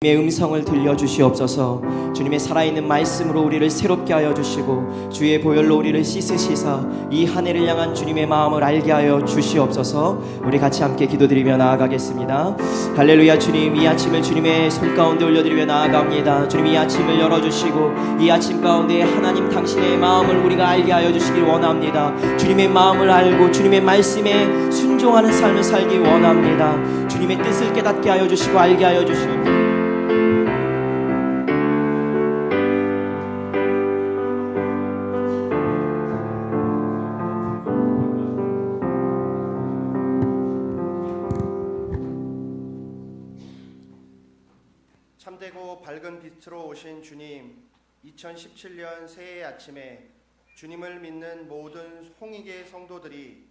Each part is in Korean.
주님의 음성을 들려주시옵소서. 주님의 살아있는 말씀으로 우리를 새롭게 하여 주시고 주의 보혈로 우리를 씻으시사 이 한 해를 향한 주님의 마음을 알게 하여 주시옵소서. 우리 같이 함께 기도드리며 나아가겠습니다. 할렐루야. 주님, 이 아침을 주님의 손 가운데 올려드리며 나아갑니다. 주님, 이 아침을 열어주시고 이 아침 가운데 하나님 당신의 마음을 우리가 알게 하여 주시길 원합니다. 주님의 마음을 알고 주님의 말씀에 순종하는 삶을 살기 원합니다. 주님의 뜻을 깨닫게 하여 주시고 알게 하여 주시옵소서. 참되고 밝은 빛으로 오신 주님, 2017년 새해 아침에 주님을 믿는 모든 홍익의 성도들이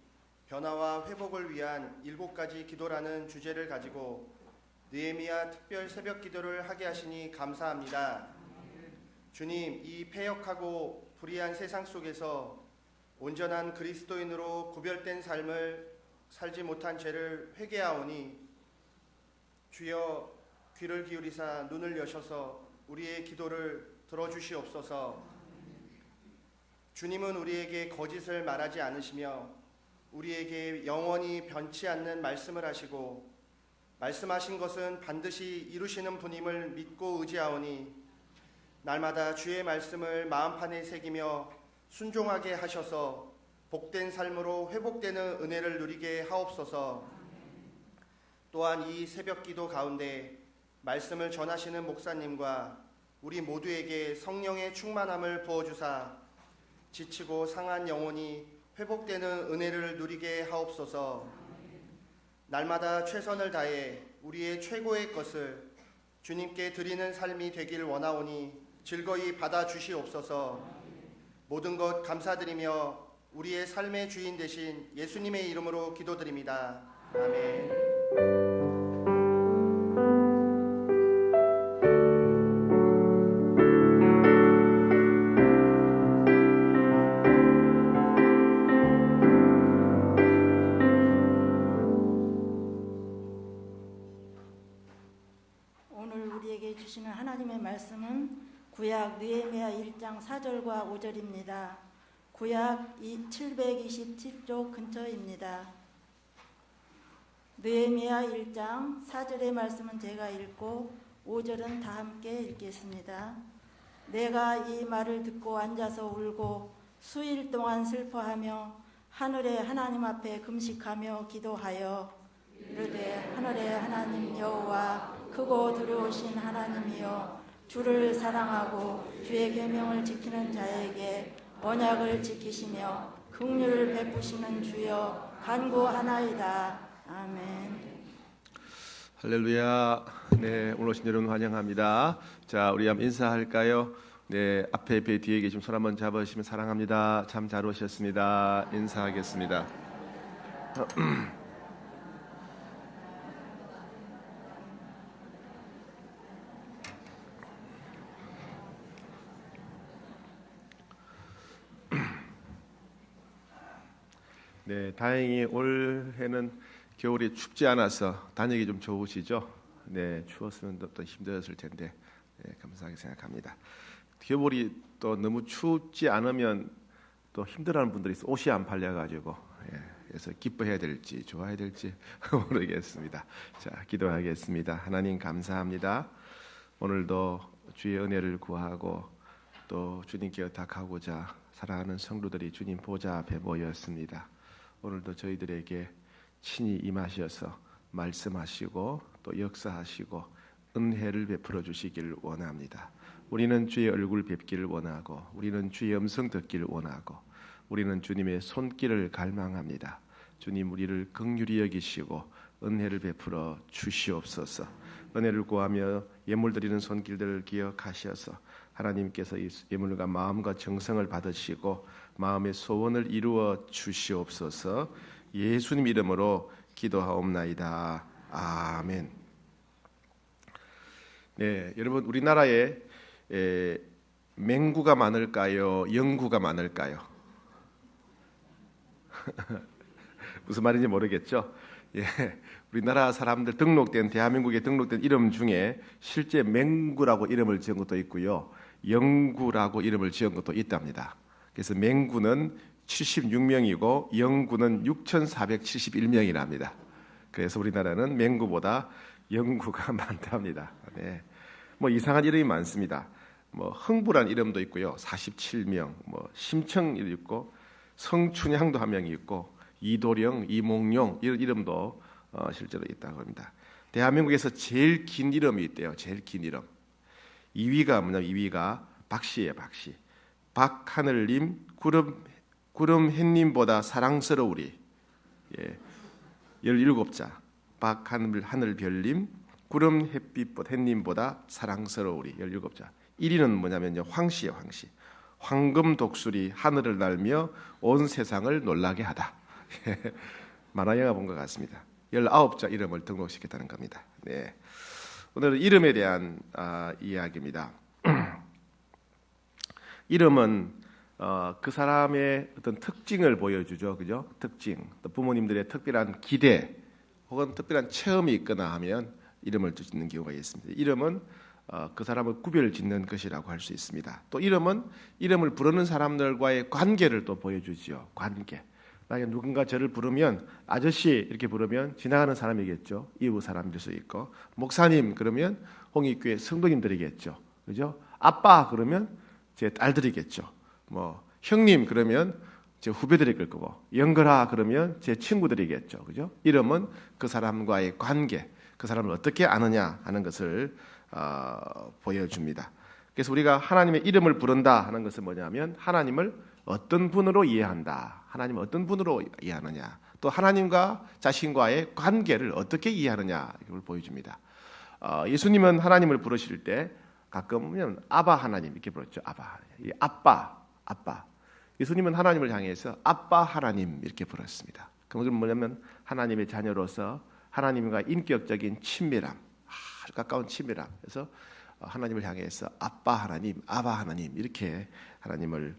변화와 회복을 위한 7가지 기도라는 주제를 가지고 느헤미야 특별 새벽 기도를 하게 하시니 감사합니다. 주님, 이 패역하고 불의한 세상 속에서 온전한 그리스도인으로 구별된 삶을 살지 못한 죄를 회개하오니 주여 귀를 기울이사 눈을 여셔서 우리의 기도를 들어주시옵소서. 주님은 우리에게 거짓을 말하지 않으시며 우리에게 영원히 변치 않는 말씀을 하시고 말씀하신 것은 반드시 이루시는 분임을 믿고 의지하오니 날마다 주의 말씀을 마음판에 새기며 순종하게 하셔서 복된 삶으로 회복되는 은혜를 누리게 하옵소서. 또한 이 새벽 기도 가운데 말씀을 전하시는 목사님과 우리 모두에게 성령의 충만함을 부어주사 지치고 상한 영혼이 회복되는 은혜를 누리게 하옵소서. 날마다 최선을 다해 우리의 최고의 것을 주님께 드리는 삶이 되길 원하오니 즐거이 받아주시옵소서. 모든 것 감사드리며 우리의 삶의 주인 되신 예수님의 이름으로 기도드립니다. 아멘. 주시는 하나님의 말씀은 구약 느헤미야 1장 4절과 5절입니다. 구약 727쪽 근처입니다. 느헤미야 1장 4절의 말씀은 제가 읽고 5절은 다 함께 읽겠습니다. 내가 이 말을 듣고 앉아서 울고 수일 동안 슬퍼하며 하늘의 하나님 앞에 금식하며 기도하여 이르되 하늘의 하나님 여호와 크고 두려우신 하나님이여, 주를 사랑하고 주의 계명을 지키는 자에게 언약을 지키시며 긍휼을 베푸시는 주여 간구하나이다. 아멘. 할렐루야. 네, 오늘 오신 여러분 환영합니다. 자, 우리 한번 인사할까요? 네, 앞에 뒤에 계신 손 한번 잡으시면 사랑합니다. 참 잘 오셨습니다. 인사하겠습니다. 네, 다행히 올해는 겨울이 춥지 않아서 다니기 좀 좋으시죠? 네, 추웠으면 또 힘들었을 텐데 감사하게 생각합니다. 겨울이 또 너무 춥지 않으면 또 힘들어하는 분들이 있어. 옷이 안 팔려가지고 그래서 기뻐해야 될지 좋아해야 될지 모르겠습니다. 자, 기도하겠습니다. 하나님 감사합니다. 오늘도 주의 은혜를 구하고 또 주님께 의탁하고자 사랑하는 성도들이 주님 보좌 앞에 모였습니다. 오늘도 저희들에게 친히 임하셔서 말씀하시고 또 역사하시고 은혜를 베풀어 주시기를 원합니다. 우리는 주의 얼굴 뵙기를 원하고 우리는 주의 음성 듣기를 원하고 우리는 주님의 손길을 갈망합니다. 주님, 우리를 긍휼히 여기시고 은혜를 베풀어 주시옵소서. 은혜를 구하며 예물 드리는 손길들을 기억하셔서 하나님께서 이 예물과 마음과 정성을 받으시고 마음의 소원을 이루어 주시옵소서. 예수님 이름으로 기도하옵나이다. 아멘. 네, 여러분, 우리나라에 맹구가 많을까요? 영구가 많을까요? 무슨 말인지 모르겠죠? 예, 우리나라 사람들 등록된 대한민국에 등록된 이름 중에 실제 맹구라고 이름을 지은 것도 있고요. 영구라고 이름을 지은 것도 있답니다. 그래서 맹구는 76명이고 영구는 6,471명이랍니다. 그래서 우리나라는 맹구보다 영구가 많답니다. 네. 뭐 이상한 이름이 많습니다. 뭐 흥부란 이름도 있고요. 47명, 뭐 심청이 있고 성춘향도 한 명이 있고 이도령, 이몽룡 이런 이름도 실제로 있다고 합니다. 대한민국에서 제일 긴 이름이 있대요. 제일 긴 이름. 2위가 뭐냐? 2위가 박씨예요. 박씨. 박하늘님, 구름 햇님보다 사랑스러우리. 예, 17자. 박하늘별님, 구름 햇빛보다 햇님보다 사랑스러우리. 17자. 1위는 뭐냐면요. 황씨예요. 황씨. 황금 독수리 하늘을 날며 온 세상을 놀라게 하다. 만화영화 본 것 같습니다. 19자 이름을 등록시켰다는 겁니다. 네. 오늘은 이름에 대한 이야기입니다. 이름은 그 사람의 어떤 특징을 보여주죠, 그죠? 특징, 또 부모님들의 특별한 기대 혹은 특별한 체험이 있거나 하면 이름을 짓는 경우가 있습니다. 이름은 그 사람을 구별짓는 것이라고 할 수 있습니다. 또 이름은 이름을 부르는 사람들과의 관계를 또 보여주지요. 관계. 만약에 누군가 저를 부르면 아저씨 이렇게 부르면 지나가는 사람이겠죠. 이웃 사람일 수 있고 목사님 그러면 홍익교회 성도님들이겠죠. 그죠? 아빠 그러면 제 딸들이겠죠. 뭐 형님 그러면 제 후배들이 될 거고 영걸아 그러면 제 친구들이겠죠. 그죠? 이름은 그 사람과의 관계, 그 사람을 어떻게 아느냐 하는 것을 보여줍니다. 그래서 우리가 하나님의 이름을 부른다 하는 것은 뭐냐면 하나님을 어떤 분으로 이해한다. 하나님을 어떤 분으로 이해하느냐. 또 하나님과 자신과의 관계를 어떻게 이해하느냐 이걸 보여줍니다. 예수님은 하나님을 부르실 때 가끔은 아바 하나님 이렇게 불렀죠. 아빠. 예수님은 하나님을 향해서 아빠 하나님 이렇게 불렀습니다. 그건 뭐냐면 하나님의 자녀로서 하나님과 인격적인 친밀함, 아주 가까운 친밀함. 그래서 하나님을 향해서 아빠 하나님, 아바 하나님 이렇게 하나님을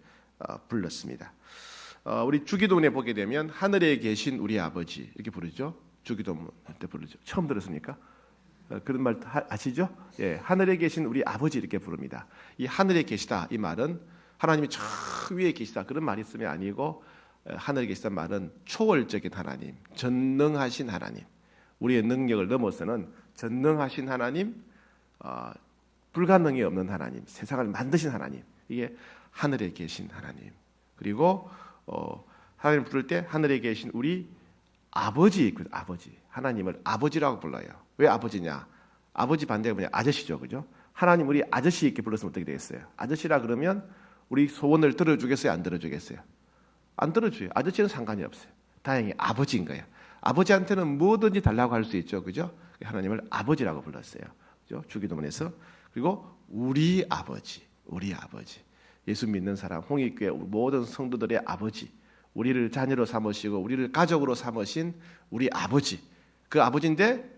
불렀습니다. 우리 주기도문에 보게 되면 하늘에 계신 우리 아버지 이렇게 부르죠. 주기도문 때 부르죠. 처음 들었습니까? 그런 말 아시죠? 예, 하늘에 계신 우리 아버지 이렇게 부릅니다. 이 하늘에 계시다 이 말은 하나님이 저 위에 계시다 그런 말이 있으면 아니고 하늘에 계시다는 말은 초월적인 하나님, 전능하신 하나님, 우리의 능력을 넘어서는 전능하신 하나님, 불가능이 없는 하나님, 세상을 만드신 하나님, 이게 하늘에 계신 하나님. 그리고 하나님 부를 때 하늘에 계신 우리 아버지, 아버지 하나님을 아버지라고 불러요. 왜 아버지냐? 아버지 반대가 뭐냐? 아저씨죠, 그죠? 하나님 우리 아저씨 이렇게 불렀으면 어떻게 되겠어요? 아저씨라 그러면 우리 소원을 들어주겠어요? 안 들어주겠어요? 안 들어줘요. 아저씨는 상관이 없어요. 다행히 아버지인 거예요. 아버지한테는 뭐든지 달라고 할 수 있죠, 그죠? 하나님을 아버지라고 불렀어요, 그죠? 주기도문에서. 그리고 우리 아버지. 예수 믿는 사람, 홍익교회 모든 성도들의 아버지, 우리를 자녀로 삼으시고 우리를 가족으로 삼으신 우리 아버지. 그 아버지인데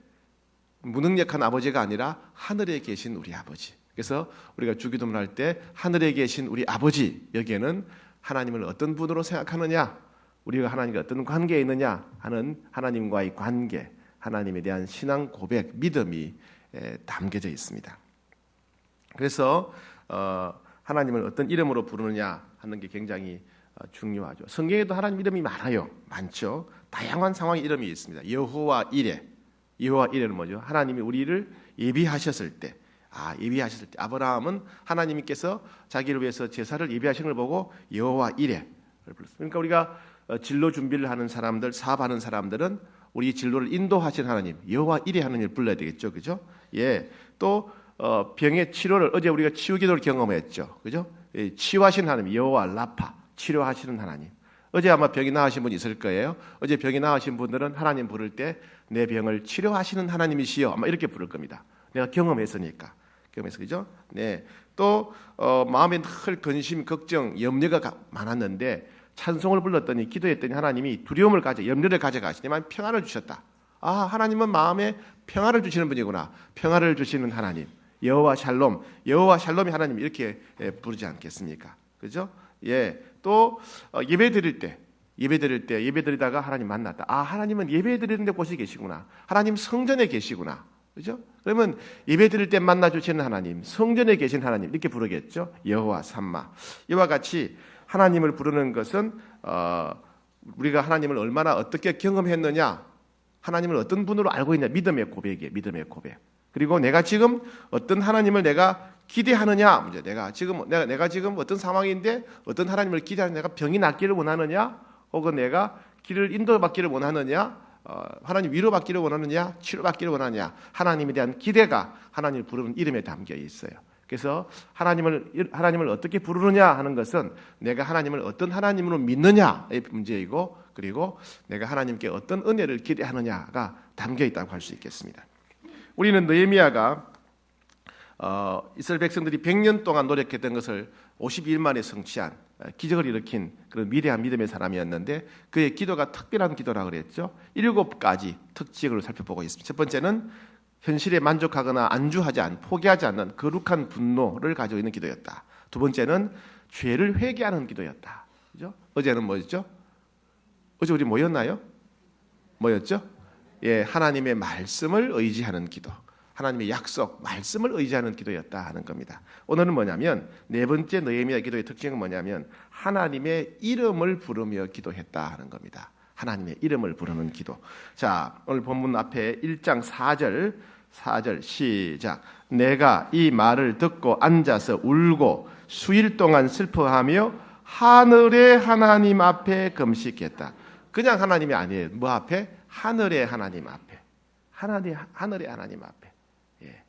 무능력한 아버지가 아니라 하늘에 계신 우리 아버지. 그래서 우리가 주기도문 할 때 하늘에 계신 우리 아버지, 여기에는 하나님을 어떤 분으로 생각하느냐, 우리가 하나님과 어떤 관계에 있느냐 하는 하나님과의 관계, 하나님에 대한 신앙 고백, 믿음이 담겨져 있습니다. 그래서 하나님을 어떤 이름으로 부르느냐 하는 게 굉장히 중요하죠. 성경에도 하나님 이름이 많죠. 다양한 상황의 이름이 있습니다. 여호와 이레. 여호와 이레는 뭐죠? 하나님이 우리를 예비하셨을 때, 아브라함은 하나님께서 자기를 위해서 제사를 예비하신 걸 보고 여호와 이레를 불렀습니다. 그러니까 우리가 진로 준비를 하는 사람들, 사업하는 사람들은 우리 진로를 인도하신 하나님, 여호와 이레 하나님을 불러야 되겠죠, 그죠? 예, 또 병의 치료를 어제 우리가 치유기도를 경험했죠, 그죠? 예, 치유하신 하나님, 여호와 라파, 치료하시는 하나님. 어제 아마 병이 나으신 분 있을 거예요. 어제 병이 나으신 분들은 하나님 부를 때 내 병을 치료하시는 하나님이시여 아마 이렇게 부를 겁니다. 내가 경험했으니까. 그죠? 네. 또 마음에 늘 근심, 걱정, 염려가 많았는데 찬송을 불렀더니 기도했더니 하나님이 두려움을 염려를 가져가시니만 평안을 주셨다. 하나님은 마음에 평안을 주시는 분이구나. 평안을 주시는 하나님. 여호와 샬롬. 여호와 샬롬이 하나님 이렇게 부르지 않겠습니까? 그죠? 예. 또 예배 드릴 때 예배드릴 때 예배드리다가 하나님 만났다. 아, 하나님은 예배드리는 데 곳에 계시구나. 하나님 성전에 계시구나. 그죠? 그러면 예배드릴 때 만나 주시는 하나님, 성전에 계신 하나님 이렇게 부르겠죠. 여호와 삼마. 이와 같이 하나님을 부르는 것은 우리가 하나님을 얼마나 어떻게 경험했느냐, 하나님을 어떤 분으로 알고 있냐, 믿음의 고백이에요. 믿음의 고백. 그리고 내가 지금 어떤 하나님을 내가 기대하느냐, 문제. 내가 지금 어떤 상황인데 어떤 하나님을 기대하느냐, 내가 병이 낫기를 원하느냐, 혹은 내가 길을 인도받기를 원하느냐, 하나님 위로받기를 원하느냐, 치료받기를 원하느냐, 하나님에 대한 기대가 하나님을 부르는 이름에 담겨 있어요. 그래서 하나님을 어떻게 부르느냐 하는 것은 내가 하나님을 어떤 하나님으로 믿느냐의 문제이고, 그리고 내가 하나님께 어떤 은혜를 기대하느냐가 담겨 있다고 할 수 있겠습니다. 우리는 느헤미야가 이스라엘 백성들이 100년 동안 노력했던 것을 52일 만에 성취한 기적을 일으킨 그런 위대한 믿음의 사람이었는데, 그의 기도가 특별한 기도라고 그랬죠. 7가지 특징을 살펴보고 있습니다. 첫 번째는 현실에 만족하거나 안주하지 않는, 포기하지 않는 거룩한 분노를 가지고 있는 기도였다. 두 번째는 죄를 회개하는 기도였다. 그죠? 어제는 뭐였죠? 어제 우리 뭐였나요? 뭐였죠? 예, 하나님의 말씀을 의지하는 기도, 하나님의 약속, 말씀을 의지하는 기도였다 하는 겁니다. 오늘은 뭐냐면 네 번째 느헤미야 기도의 특징은 뭐냐면 하나님의 이름을 부르며 기도했다 하는 겁니다. 하나님의 이름을 부르는 기도. 자, 오늘 본문 앞에 1장 4절 시작. 내가 이 말을 듣고 앉아서 울고 수일 동안 슬퍼하며 하늘의 하나님 앞에 금식했다. 그냥 하나님이 아니에요. 뭐 앞에? 하늘의 하나님 앞에. 하늘의 하나님 앞에. 예.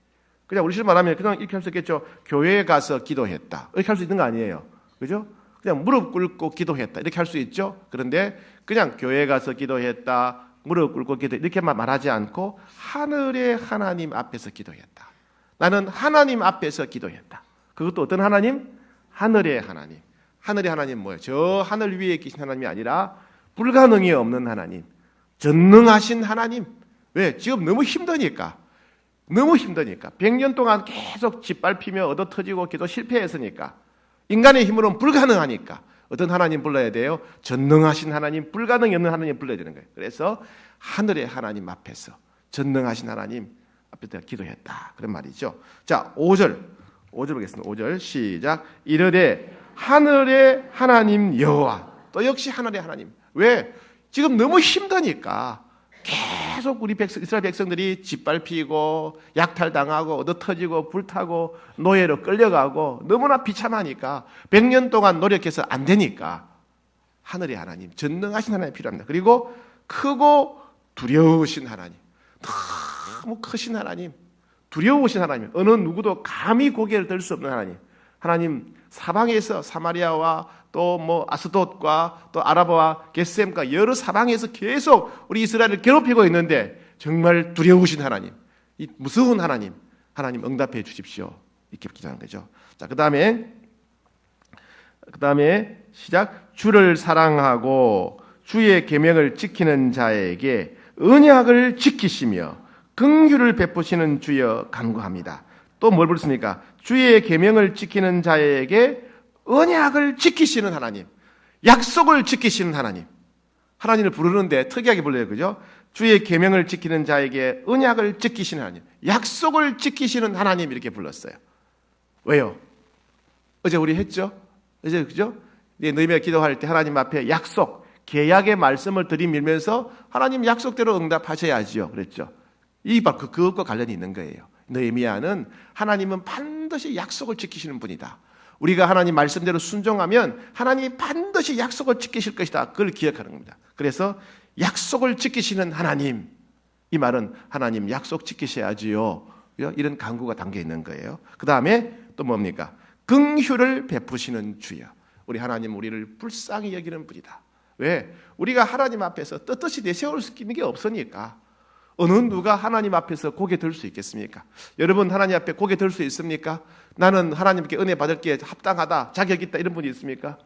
그냥 우리식으로 말하면 그냥 이렇게 할 수 있겠죠. 교회에 가서 기도했다. 이렇게 할 수 있는 거 아니에요. 그죠? 그냥 무릎 꿇고 기도했다. 이렇게 할 수 있죠. 그런데 그냥 교회에 가서 기도했다, 무릎 꿇고 기도 이렇게만 말하지 않고 하늘의 하나님 앞에서 기도했다. 나는 하나님 앞에서 기도했다. 그것도 어떤 하나님? 하늘의 하나님. 하늘의 하나님 뭐예요? 저 하늘 위에 계신 하나님이 아니라 불가능이 없는 하나님, 전능하신 하나님. 왜? 지금 너무 힘드니까. 100년 동안 계속 짓밟히며 얻어터지고 기도 실패했으니까. 인간의 힘으로는 불가능하니까 어떤 하나님 불러야 돼요? 전능하신 하나님, 불가능이 없는 하나님 불러야 되는 거예요. 그래서 하늘의 하나님 앞에서 전능하신 하나님 앞에서 기도했다. 그런 말이죠. 자, 5절 보겠습니다. 5절 시작. 이르되 하늘의 하나님 여호와. 또 역시 하늘의 하나님. 왜? 지금 너무 힘드니까 계속 우리 이스라엘 백성들이 짓밟히고 약탈당하고 얻어터지고 불타고 노예로 끌려가고 너무나 비참하니까 100년 동안 노력해서 안 되니까 하늘의 하나님, 전능하신 하나님이 필요합니다. 그리고 크고 두려우신 하나님, 너무 크신 하나님, 두려우신 하나님, 어느 누구도 감히 고개를 들 수 없는 하나님. 하나님 사방에서 사마리아와 또 뭐 아스돗과 또 아라바와 겟셈과 여러 사방에서 계속 우리 이스라엘을 괴롭히고 있는데 정말 두려우신 하나님, 이 무서운 하나님 응답해 주십시오. 이렇게 기도하는 거죠. 자, 그다음에 시작. 주를 사랑하고 주의 계명을 지키는 자에게 언약을 지키시며 긍휼을 베푸시는 주여 간구합니다. 또 뭘 부르십니까? 주의 계명을 지키는 자에게 언약을 지키시는 하나님, 약속을 지키시는 하나님. 하나님을 부르는데 특이하게 불러요. 그죠? 주의 계명을 지키는 자에게 언약을 지키시는 하나님, 약속을 지키시는 하나님 이렇게 불렀어요. 왜요? 어제 우리 했죠? 어제 그죠? 너희가 기도할 때 하나님 앞에 약속, 계약의 말씀을 들이밀면서 하나님 약속대로 응답하셔야지요. 그랬죠? 그것과 관련이 있는 거예요. 느헤미야는 하나님은 반드시 약속을 지키시는 분이다. 우리가 하나님 말씀대로 순종하면 하나님이 반드시 약속을 지키실 것이다. 그걸 기억하는 겁니다. 그래서 약속을 지키시는 하나님, 이 말은 하나님 약속 지키셔야지요. 이런 간구가 담겨 있는 거예요. 그 다음에 또 뭡니까? 긍휼을 베푸시는 주여. 우리 하나님 우리를 불쌍히 여기는 분이다. 왜? 우리가 하나님 앞에서 떳떳이 내세울 수 있는 게 없으니까. 어느 누가 하나님 앞에서 고개 들 수 있겠습니까? 여러분 하나님 앞에 고개 들 수 있습니까? 나는 하나님께 은혜 받을 게 합당하다, 자격 있다 이런 분이 있습니까?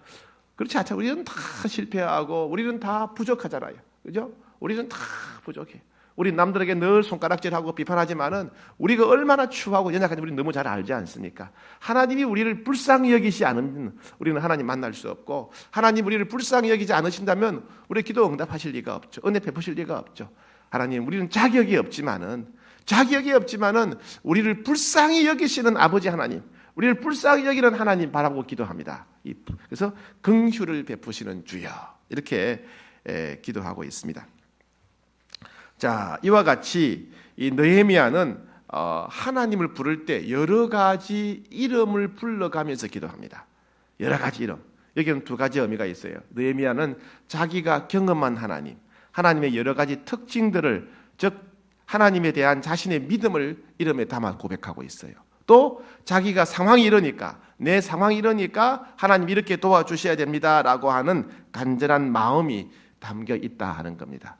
그렇지 않죠. 우리는 다 실패하고 우리는 다 부족하잖아요. 그죠? 우리는 다 부족해. 우리 남들에게 늘 손가락질하고 비판하지만은 우리가 얼마나 추하고 연약한지 우리는 너무 잘 알지 않습니까? 하나님이 우리를 불쌍히 여기지 않으면 우리는 하나님 만날 수 없고, 하나님 우리를 불쌍히 여기지 않으신다면 우리 기도 응답하실 리가 없죠. 은혜 베푸실 리가 없죠. 하나님, 우리는 자격이 없지만은 우리를 불쌍히 여기시는 아버지 하나님, 우리를 불쌍히 여기는 하나님 바라고 기도합니다. 그래서 긍휼을 베푸시는 주여, 이렇게 기도하고 있습니다. 자, 이와 같이 이 느헤미야는 하나님을 부를 때 여러 가지 이름을 불러가면서 기도합니다. 여러 가지 이름. 여기는 두 가지 의미가 있어요. 느헤미야는 자기가 경험한 하나님, 하나님의 여러 가지 특징들을, 즉 하나님에 대한 자신의 믿음을 이름에 담아 고백하고 있어요. 또 자기가 상황이 이러니까, 내 상황이 이러니까 하나님 이렇게 도와주셔야 됩니다라고 하는 간절한 마음이 담겨 있다 하는 겁니다.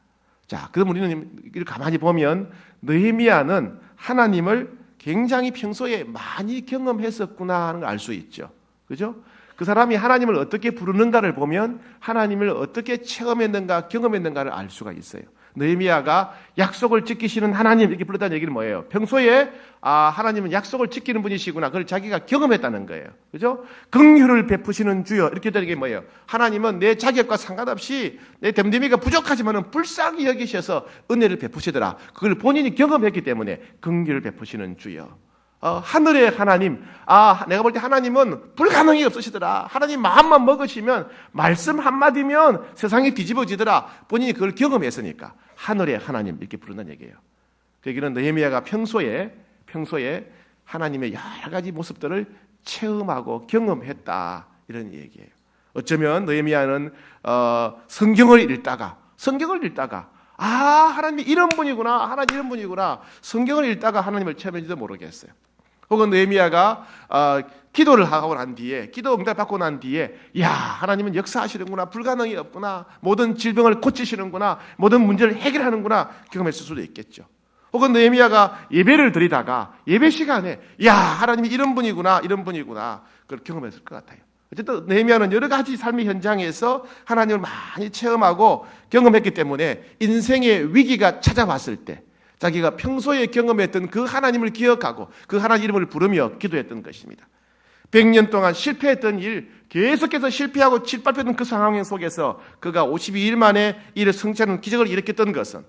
자, 그럼 우리는 이걸 가만히 보면 느헤미야는 하나님을 굉장히 평소에 많이 경험했었구나 하는 걸 알 수 있죠. 그죠? 그 사람이 하나님을 어떻게 부르는가를 보면 하나님을 어떻게 체험했는가, 경험했는가를 알 수가 있어요. 느헤미야가 약속을 지키시는 하나님 이렇게 불렀다는 얘기는 뭐예요? 평소에 하나님은 약속을 지키는 분이시구나, 그걸 자기가 경험했다는 거예요. 그죠? 긍휼을 베푸시는 주여, 이렇게 되는 게 뭐예요? 하나님은 내 자격과 상관없이 내 됨됨이가 부족하지만은 불쌍히 여기셔서 은혜를 베푸시더라. 그걸 본인이 경험했기 때문에 긍휼을 베푸시는 주여. 하늘의 하나님, 내가 볼 때 하나님은 불가능이 없으시더라. 하나님 마음만 먹으시면, 말씀 한마디면 세상이 뒤집어지더라. 본인이 그걸 경험했으니까 하늘의 하나님 이렇게 부른다는 얘기예요. 그 얘기는 느헤미야가 평소에 하나님의 여러 가지 모습들을 체험하고 경험했다, 이런 얘기예요. 어쩌면 느헤미야는 성경을 읽다가 하나님이 이런 분이구나, 하나님 이런 분이구나, 성경을 읽다가 하나님을 체험했는지도 모르겠어요. 혹은 느헤미야가 기도를 하고 난 뒤에, 기도 응답받고 난 뒤에, 하나님은 역사하시는구나, 불가능이 없구나, 모든 질병을 고치시는구나, 모든 문제를 해결하는구나 경험했을 수도 있겠죠. 혹은 느헤미야가 예배를 드리다가 예배 시간에 하나님이 이런 분이구나 그걸 경험했을 것 같아요. 어쨌든 느헤미야는 여러 가지 삶의 현장에서 하나님을 많이 체험하고 경험했기 때문에 인생의 위기가 찾아왔을 때 자기가 평소에 경험했던 그 하나님을 기억하고 그 하나님 이름을 부르며 기도했던 것입니다. 100년 동안 실패했던 일, 계속해서 실패하고 짓밟혔던 그 상황 속에서 그가 52일 만에 이를 성취하는 기적을 일으켰던 것은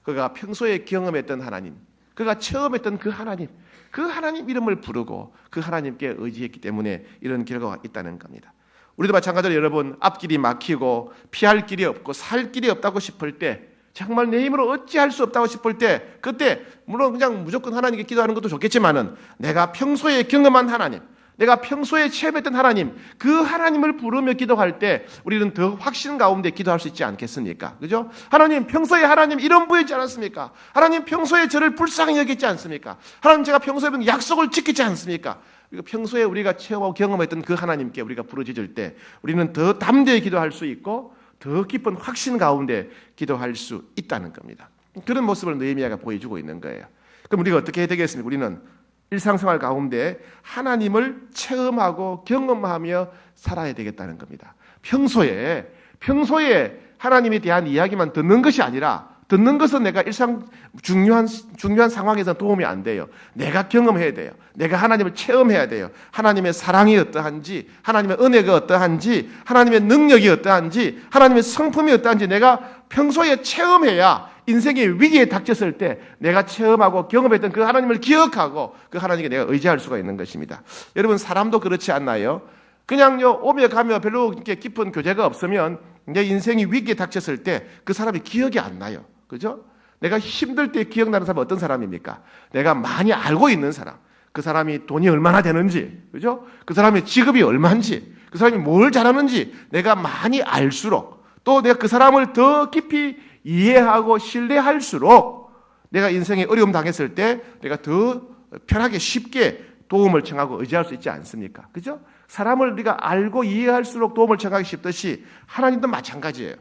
그가 평소에 경험했던 하나님, 그가 체험했던 그 하나님 이름을 부르고 그 하나님께 의지했기 때문에 이런 결과가 있다는 겁니다. 우리도 마찬가지로 여러분, 앞길이 막히고 피할 길이 없고 살 길이 없다고 싶을 때, 정말 내 힘으로 어찌할 수 없다고 싶을 때, 그때 물론 그냥 무조건 하나님께 기도하는 것도 좋겠지만은 내가 평소에 경험한 하나님, 내가 평소에 체험했던 하나님, 그 하나님을 부르며 기도할 때 우리는 더 확신 가운데 기도할 수 있지 않겠습니까? 그죠? 하나님, 평소에 하나님 이런 분이지 않았습니까? 하나님, 평소에 저를 불쌍히 여겼지 않습니까? 하나님, 제가 평소에 약속을 지키지 않습니까? 평소에 우리가 체험하고 경험했던 그 하나님께 우리가 부르짖을 때 우리는 더 담대히 기도할 수 있고 더 깊은 확신 가운데 기도할 수 있다는 겁니다. 그런 모습을 느헤미야가 보여주고 있는 거예요. 그럼 우리가 어떻게 해야 되겠습니까? 우리는 일상생활 가운데 하나님을 체험하고 경험하며 살아야 되겠다는 겁니다. 평소에 하나님에 대한 이야기만 듣는 것이 아니라, 듣는 것은 내가 일상 중요한 상황에서 도움이 안 돼요. 내가 경험해야 돼요. 내가 하나님을 체험해야 돼요. 하나님의 사랑이 어떠한지, 하나님의 은혜가 어떠한지, 하나님의 능력이 어떠한지, 하나님의 성품이 어떠한지 내가 평소에 체험해야 인생의 위기에 닥쳤을 때 내가 체험하고 경험했던 그 하나님을 기억하고 그 하나님께 내가 의지할 수가 있는 것입니다. 여러분, 사람도 그렇지 않나요? 그냥요, 오며 가며 별로 이렇게 깊은 교제가 없으면 내 인생이 위기에 닥쳤을 때 그 사람이 기억이 안 나요. 그죠? 내가 힘들 때 기억나는 사람은 어떤 사람입니까? 내가 많이 알고 있는 사람. 그 사람이 돈이 얼마나 되는지, 그죠? 그 사람의 직업이 얼마인지, 그 사람이 뭘 잘하는지 내가 많이 알수록, 또 내가 그 사람을 더 깊이 이해하고 신뢰할수록 내가 인생에 어려움 당했을 때 내가 더 편하게 쉽게 도움을 청하고 의지할 수 있지 않습니까? 그죠? 사람을 우리가 알고 이해할수록 도움을 청하기 쉽듯이 하나님도 마찬가지예요.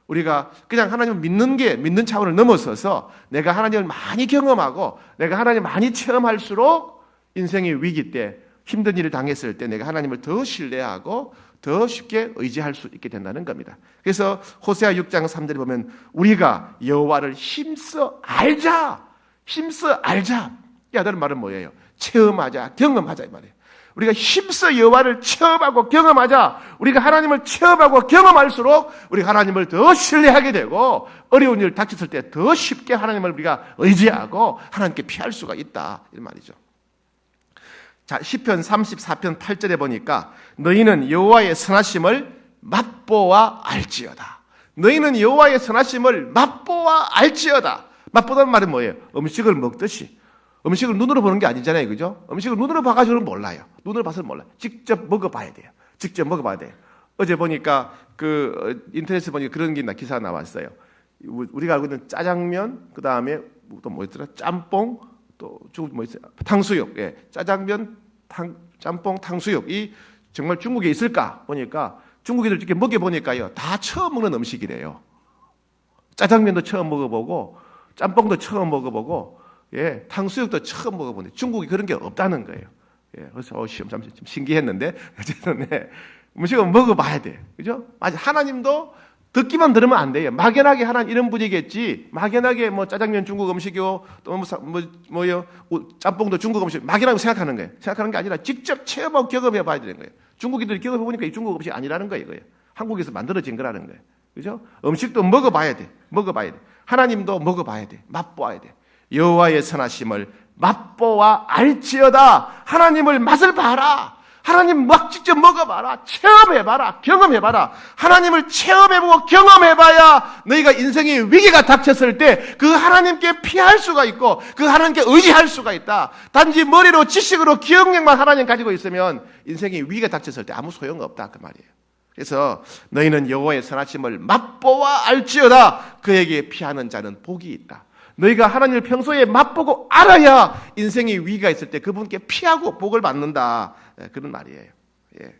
우리가 그냥 하나님을 믿는 차원을 넘어서서 내가 하나님을 많이 경험하고 내가 하나님을 많이 체험할수록 인생의 위기 때 힘든 일을 당했을 때 내가 하나님을 더 신뢰하고 더 쉽게 의지할 수 있게 된다는 겁니다. 그래서 호세아 6장 3절에 보면 우리가 여호와를 힘써 알자. 힘써 알자. 이 하다는 말은 뭐예요? 체험하자, 경험하자 이 말이에요. 우리가 힘써 여호와를 체험하고 경험하자. 우리가 하나님을 체험하고 경험할수록 우리가 하나님을 더 신뢰하게 되고 어려운 일 닥쳤을 때 더 쉽게 하나님을 우리가 의지하고 하나님께 피할 수가 있다 이 말이죠. 자, 시편 34편 8절에 보니까 너희는 여호와의 선하심을 맛보아 알지어다. 너희는 여호와의 선하심을 맛보아 알지어다. 맛보다는 말은 뭐예요? 음식을 먹듯이. 음식을 눈으로 보는 게 아니잖아요. 그죠? 음식을 눈으로 봐가지고는 몰라요. 눈으로 봐서는 몰라요. 직접 먹어봐야 돼요. 직접 먹어봐야 돼요. 어제 보니까 인터넷에 보니까 그런 게 기사가 나왔어요. 우리가 알고 있는 짜장면, 그 다음에 또 뭐 있더라? 짬뽕, 또 중국 뭐 있어요? 탕수육. 예. 짜장면, 짬뽕, 탕수육. 이 정말 중국에 있을까? 보니까 중국인들 이렇게 먹여보니까요. 다 처음 먹는 음식이래요. 짜장면도 처음 먹어보고, 짬뽕도 처음 먹어보고, 예, 탕수육도 처음 먹어보는데 중국이 그런 게 없다는 거예요. 예, 그래서 좀 신기했는데 어쨌든 네, 음식은 먹어봐야 돼, 그죠? 맞아. 하나님도 듣기만 들으면 안 돼요. 막연하게 하나님 이런 분이겠지. 막연하게 뭐 짜장면 중국 음식이요, 또 뭐요, 짬뽕도 중국 음식. 막연하게 생각하는 거예요. 생각하는 게 아니라 직접 체험하고 경험해봐야 되는 거예요. 중국인들이 경험해보니까 이 중국 음식 아니라는 거예요. 이거예요. 한국에서 만들어진 거라는 거예요. 그죠? 음식도 먹어봐야 돼. 먹어봐야 돼. 하나님도 먹어봐야 돼. 맛보아야 돼. 여호와의 선하심을 맛보아 알지어다. 하나님을 맛을 봐라. 하나님 막 직접 먹어봐라. 체험해봐라. 경험해봐라. 하나님을 체험해보고 경험해봐야 너희가 인생의 위기가 닥쳤을 때 그 하나님께 피할 수가 있고 그 하나님께 의지할 수가 있다. 단지 머리로 지식으로 기억력만 하나님 가지고 있으면 인생의 위기가 닥쳤을 때 아무 소용없다 그 말이에요. 그래서 너희는 여호와의 선하심을 맛보아 알지어다. 그에게 피하는 자는 복이 있다. 너희가 하나님을 평소에 맛보고 알아야 인생의 위기가 있을 때 그분께 피하고 복을 받는다. 그런 말이에요. 예.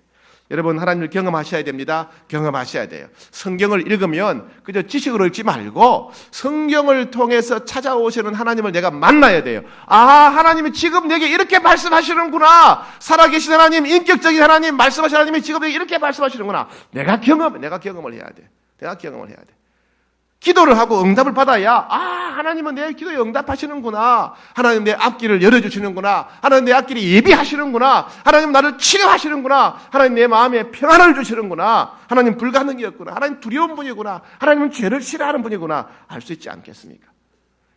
여러분 하나님을 경험하셔야 됩니다. 경험하셔야 돼요. 성경을 읽으면 그저 지식으로 읽지 말고 성경을 통해서 찾아오시는 하나님을 내가 만나야 돼요. 아, 하나님이 지금 내게 이렇게 말씀하시는구나. 살아계신 하나님, 인격적인 하나님, 말씀하시는 하나님이 지금 내게 이렇게 말씀하시는구나. 내가 경험을 해야 돼. 내가 경험을 해야 돼. 기도를 하고 응답을 받아야 하나님은 내 기도에 응답하시는구나. 하나님 내 앞길을 열어주시는구나. 하나님 내 앞길이 예비하시는구나. 하나님 나를 치료하시는구나. 하나님 내 마음에 평안을 주시는구나. 하나님 불가능이었구나. 하나님 두려운 분이구나. 하나님은 죄를 싫어하는 분이구나. 알 수 있지 않겠습니까?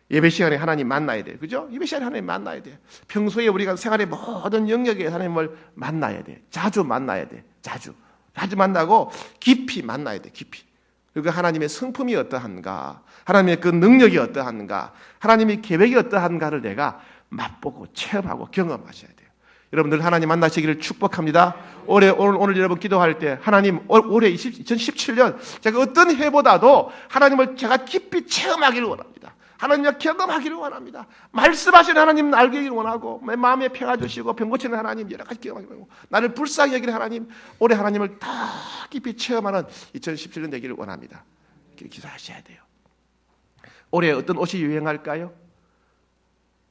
예배 시간에 하나님 만나야 돼요. 그죠? 예배 시간에 하나님 만나야 돼요. 평소에 우리가 생활의 모든 영역에 하나님을 만나야 돼. 자주 만나야 돼. 자주 만나고 깊이 만나야 돼. 깊이. 그리고 하나님의 성품이 어떠한가, 하나님의 그 능력이 어떠한가, 하나님의 계획이 어떠한가를 내가 맛보고 체험하고 경험하셔야 돼요. 여러분들 하나님 만나시기를 축복합니다. 오늘 여러분 기도할 때 하나님 올해 2017년 제가 어떤 해보다도 하나님을 제가 깊이 체험하기를 원합니다. 하나님과 경험하기를 원합니다. 말씀하시는 하나님 알기를 원하고 내 마음에 평화 주시고 병 고치는 하나님 여러 가지 경험하기를 원하고 나를 불쌍히 여기는 하나님 올해 하나님을 다 깊이 체험하는 2017년 되기를 원합니다. 기도하셔야 돼요. 올해 어떤 옷이 유행할까요?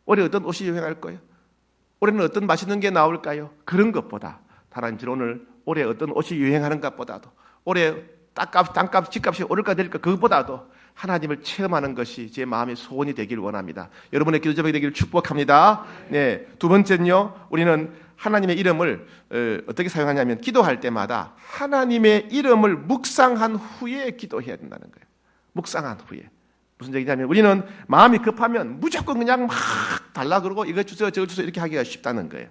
올해 어떤 옷이 유행할 거예요? 올해는 어떤 맛있는 게 나올까요? 그런 것보다 하나님 오늘 올해 어떤 옷이 유행하는 것보다도 올해 땅값, 집값이 오를까 내릴까 그것보다도 하나님을 체험하는 것이 제 마음의 소원이 되기를 원합니다. 여러분의 기도 제목이 되기를 축복합니다. 네, 두 번째는요, 우리는 하나님의 이름을 어떻게 사용하냐면 기도할 때마다 하나님의 이름을 묵상한 후에 기도해야 된다는 거예요. 묵상한 후에. 무슨 얘기냐면 우리는 마음이 급하면 무조건 그냥 막 달라 그러고 이거 주세요 저거 주세요 이렇게 하기가 쉽다는 거예요.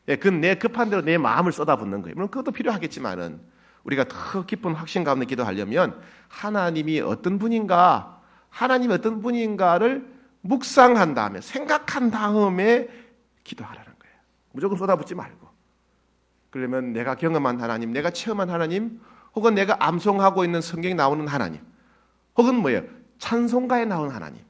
예, 그건 내 급한 대로 내 마음을 쏟아붓는 거예요. 물론 그것도 필요하겠지만은 우리가 더 깊은 확신 가운데 기도하려면 하나님이 어떤 분인가, 하나님이 어떤 분인가를 묵상한 다음에 생각한 다음에 기도하라는 거예요. 무조건 쏟아붓지 말고. 그러면 내가 경험한 하나님, 내가 체험한 하나님, 혹은 내가 암송하고 있는 성경에 나오는 하나님, 혹은 뭐예요? 찬송가에 나오는 하나님.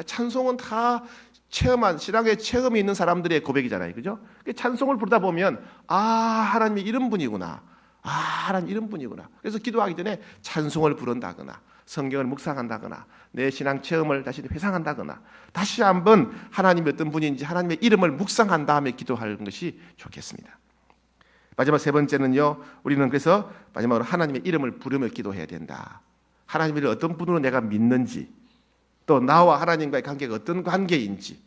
찬송은 다 체험한 신앙에 체험이 있는 사람들의 고백이잖아요, 그죠? 찬송을 부르다 보면 하나님이 이런 분이구나. 하나님 이런 분이구나. 그래서 기도하기 전에 찬송을 부른다거나 성경을 묵상한다거나 내 신앙 체험을 다시 회상한다거나 다시 한번 하나님이 어떤 분인지 하나님의 이름을 묵상한 다음에 기도하는 것이 좋겠습니다. 마지막 세 번째는요, 우리는 그래서 마지막으로 하나님의 이름을 부르며 기도해야 된다. 하나님을 어떤 분으로 내가 믿는지, 또 나와 하나님과의 관계가 어떤 관계인지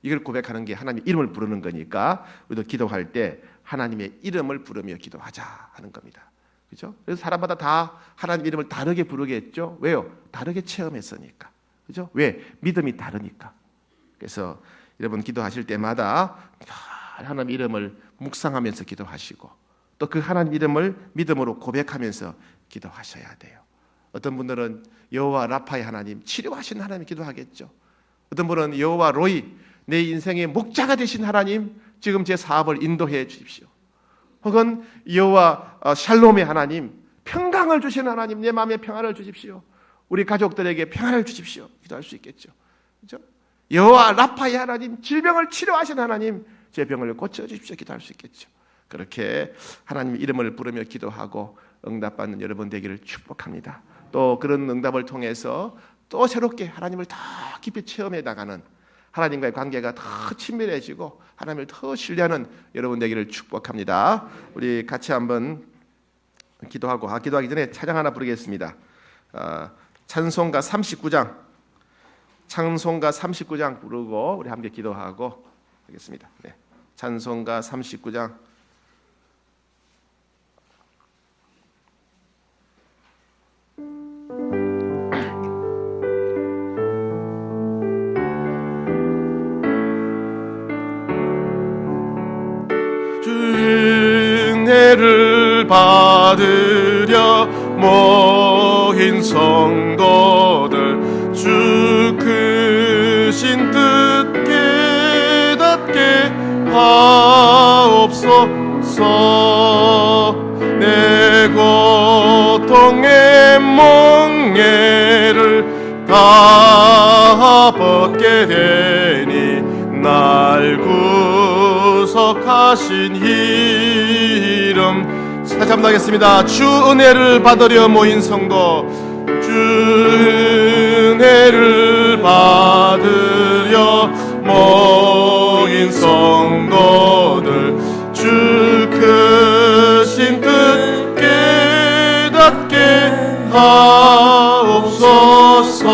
이걸 고백하는 게 하나님의 이름을 부르는 거니까 우리도 기도할 때 하나님의 이름을 부르며 기도하자 하는 겁니다. 그죠? 그래서 사람마다 다 하나님 이름을 다르게 부르겠죠. 왜요? 다르게 체험했으니까. 그죠? 왜? 믿음이 다르니까. 그래서 여러분 기도하실 때마다 하나님 이름을 묵상하면서 기도하시고 또 그 하나님 이름을 믿음으로 고백하면서 기도하셔야 돼요. 어떤 분들은 여호와 라파의 하나님, 치료하신 하나님 기도하겠죠. 어떤 분은 여호와 로이, 내 인생의 목자가 되신 하나님, 지금 제 사업을 인도해 주십시오. 혹은 여호와 샬롬의 하나님, 평강을 주시는 하나님, 내 마음에 평안을 주십시오. 우리 가족들에게 평안을 주십시오. 기도할 수 있겠죠. 그렇죠? 여호와 라파의 하나님, 질병을 치료하신 하나님, 제 병을 고쳐주십시오. 기도할 수 있겠죠. 그렇게 하나님 이름을 부르며 기도하고 응답받는 여러분 되기를 축복합니다. 또 그런 응답을 통해서 또 새롭게 하나님을 더 깊이 체험해 나가는, 하나님과의 관계가 더 친밀해지고 하나님을 더 신뢰하는 여러분 되기를 축복합니다. 우리 같이 한번 기도하고 기도하기 전에 찬양 하나 부르겠습니다. 찬송가 39장 부르고 우리 함께 기도하고 하겠습니다. 네. 찬송가 39장 은혜를 받으려 모인 성도들, 주 크신 뜻 깨닫게 하옵소서. 내 고통의 멍에를 다 벗게 되니 날 구속하신 이름. 다시 한번 하겠습니다. 주 은혜를 받으려 모인 성도, 주 은혜를 받으려 모인 성도들, 주 크신 뜻 깨닫게 하옵소서.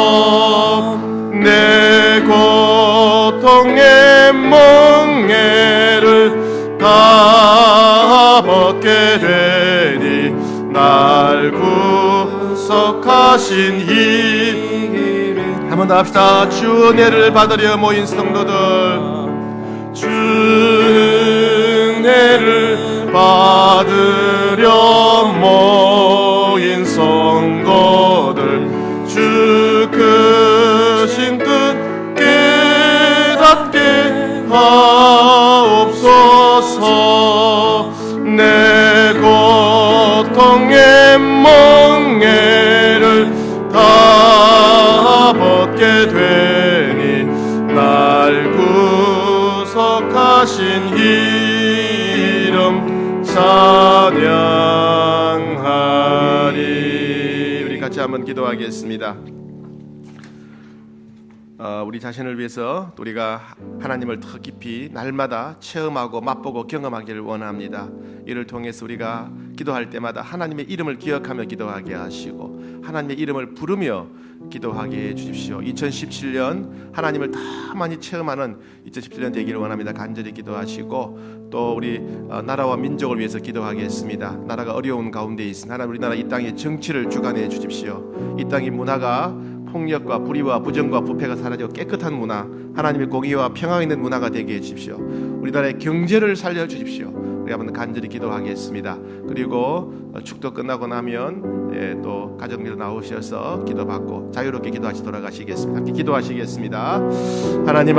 내 고통의 멍에를 다 벗게 되니 날 구속하신 이 한 번 더 합시다. 주 은혜를 받으려 모인 성도들, 주 은혜를 받으려 모인 성도들, 주 크신 뜻 깨닫게 하옵소서. 내 고통의 멍에를 다 벗게 되니 날 구속하신 이름 찬양하리. 우리 같이 한번 기도하겠습니다. 우리 자신을 위해서 우리가 하나님을 더 깊이 날마다 체험하고 맛보고 경험하기를 원합니다. 이를 통해서 우리가 기도할 때마다 하나님의 이름을 기억하며 기도하게 하시고 하나님의 이름을 부르며 기도하게 해주십시오. 2017년 하나님을 더 많이 체험하는 2017년 되기를 원합니다. 간절히 기도하시고 또 우리 나라와 민족을 위해서 기도하겠습니다. 나라가 어려운 가운데 있으니 하나님 우리나라 이 땅의 정치를 주관해 주십시오. 이 땅의 문화가 폭력과 불의와 부정과 부패가 사라지고 깨끗한 문화, 하나님의 공의와 평화가 있는 문화가 되게 해주십시오. 우리나라의 경제를 살려주십시오. 우리 한번 간절히 기도하겠습니다. 그리고 축도 끝나고 나면 또 가정들 나오셔서 기도받고 자유롭게 기도하시 돌아가시겠습니다. 함께 기도하시겠습니다. 하나님